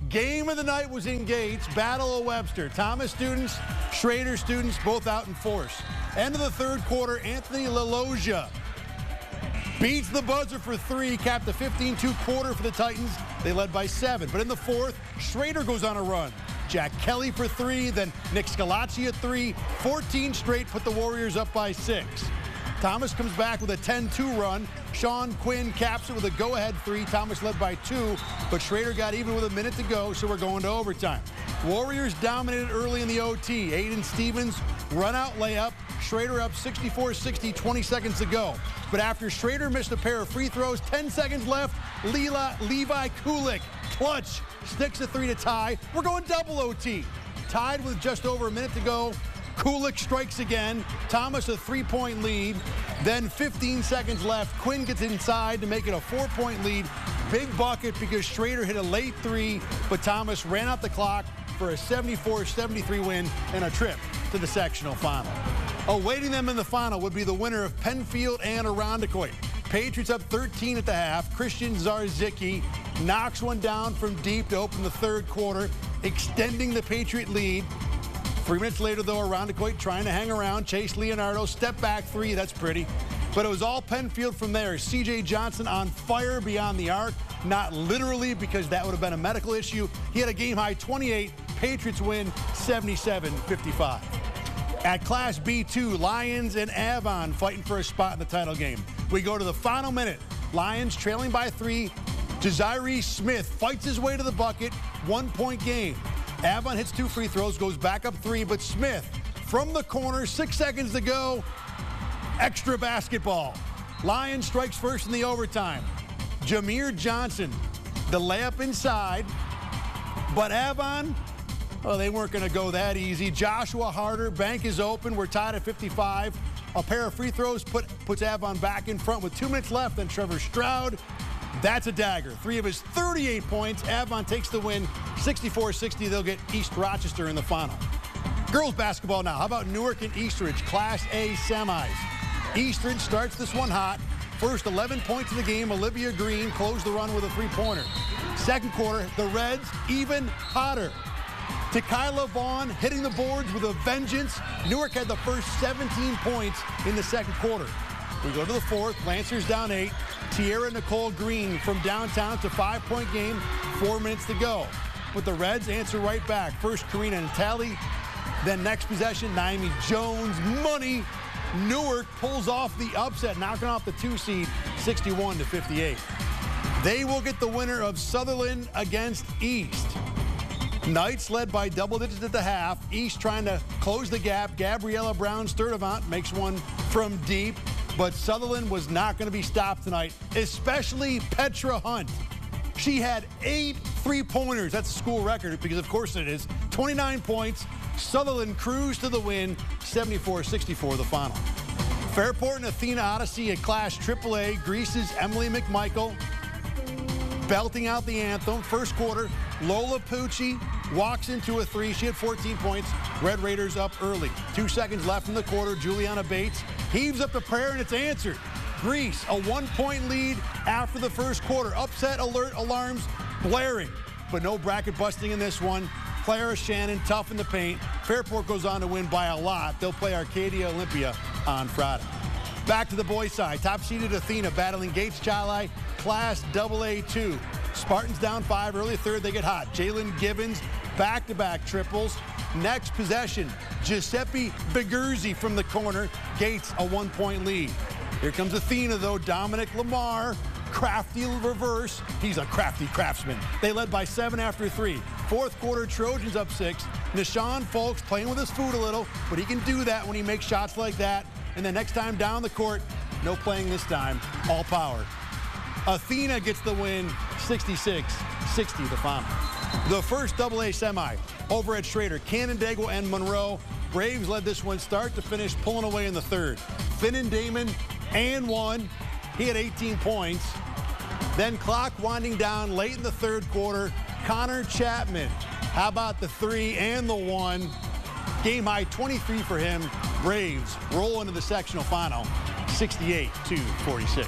Game of the night was in Gates. Battle of Webster. Thomas students, Schroeder students, both out in force. End of the third quarter, Anthony LaLoggia beats the buzzer for three, capped the 15-2 quarter for the Titans. They led by 7. But in the fourth, Schroeder goes on a run. Jack Kelly for 3, then Nick Scalacci at 3. 14 straight put the Warriors up by 6. Thomas comes back with a 10-2 run. Sean Quinn caps it with a go-ahead 3. Thomas led by 2, but Schroeder got even with a minute to go, so we're going to overtime. Warriors dominated early in the OT. Aiden Stevens run-out layup. Schroeder up 64-60, 20 seconds to go. But after Schroeder missed a pair of free throws, 10 seconds left, Levi Kulik, clutch, sticks a 3 to tie. We're going double OT. Tied with just over a minute to go. Kulik strikes again. Thomas a 3-point lead. Then 15 seconds left. Quinn gets inside to make it a 4-point lead. Big bucket because Schroeder hit a late 3, but Thomas ran out the clock for a 74-73 win and a trip to the sectional final. Awaiting them in the final would be the winner of Penfield and Irondequoit. Patriots up 13 at the half. Christian Zarzicki knocks one down from deep to open the third quarter, extending the Patriot lead. 3 minutes later, though, Irondequoit trying to hang around. Chase Leonardo, step back 3, that's pretty. But it was all Penfield from there. C.J. Johnson on fire beyond the arc. Not literally, because that would have been a medical issue. He had a game-high 28. Patriots win 77-55. At Class B2, Lions and Avon fighting for a spot in the title game. We go to the final minute. Lions trailing by 3. Desiree Smith fights his way to the bucket. 1-point game. Avon hits 2 free throws, goes back up 3, but Smith from the corner, 6 seconds to go. Extra basketball. Lions strikes first in the overtime. Jameer Johnson, the layup inside. But Avon, oh, they weren't going to go that easy. Joshua Harder, bank is open. We're tied at 55. A pair of free throws puts Avon back in front with 2 minutes left. Then Trevor Stroud, that's a dagger. 3 of his 38 points. Avon takes the win, 64-60. They'll get East Rochester in the final. Girls basketball now. How about Newark and Eastridge, Class A semis? Eastridge starts this one hot. First 11 points of the game, Olivia Green closed the run with a 3-pointer. Second quarter, the Reds even hotter. Tequila Vaughn hitting the boards with a vengeance. Newark had the first 17 points in the second quarter. We go to the fourth. Lancers down 8. Tierra Nicole Green from downtown to 5-point game. 4 minutes to go. But the Reds answer right back. First, Karina Natali. Then next possession, Naomi Jones. Money. Newark pulls off the upset, knocking off the 2 seed, 61-58. They will get the winner of Sutherland against East. Knights led by double digits at the half. East trying to close the gap. Gabriella Brown-Sturdivant makes one from deep. But Sutherland was not going to be stopped tonight, especially Petra Hunt. She had 8 3-pointers. That's a school record, because of course it is. 29 points. Sutherland cruised to the win, 74-64 the final. Fairport and Athena Odyssey at Class AAA. Greece's Emily McMichael belting out the anthem. First quarter, Lola Pucci walks into a 3. She had 14 points. Red Raiders up early. 2 seconds left in the quarter. Juliana Bates heaves up the prayer, and it's answered. Greece, a 1-point lead after the first quarter. Upset alert alarms blaring, but no bracket busting in this one. Clara Shannon tough in the paint. Fairport goes on to win by a lot. They'll play Arcadia Olympia on Friday. Back to the boys' side. Top-seeded Athena battling Gates Chali, Class AA2. Spartans down 5, early third, they get hot. Jalen Givens, back-to-back triples. Next possession, Giuseppe Bigurzi from the corner. Gates, a 1-point lead. Here comes Athena, though. Dominic Lamar, crafty reverse. He's a crafty craftsman. They led by 7 after 3. Fourth quarter, Trojans up 6. Nishan Folks playing with his foot a little, but he can do that when he makes shots like that. And the next time down the court, no playing this time, all power. Athena gets the win, 66-60 the final. The first AA semi over at Schroeder, Canandaigua and Monroe. Braves led this one start to finish, pulling away in the third. Finnan Damon and 1. He had 18 points. Then clock winding down late in the third quarter. Connor Chapman, how about the 3 and the 1? Game high 23 for him. Braves roll into the sectional final, 68-46.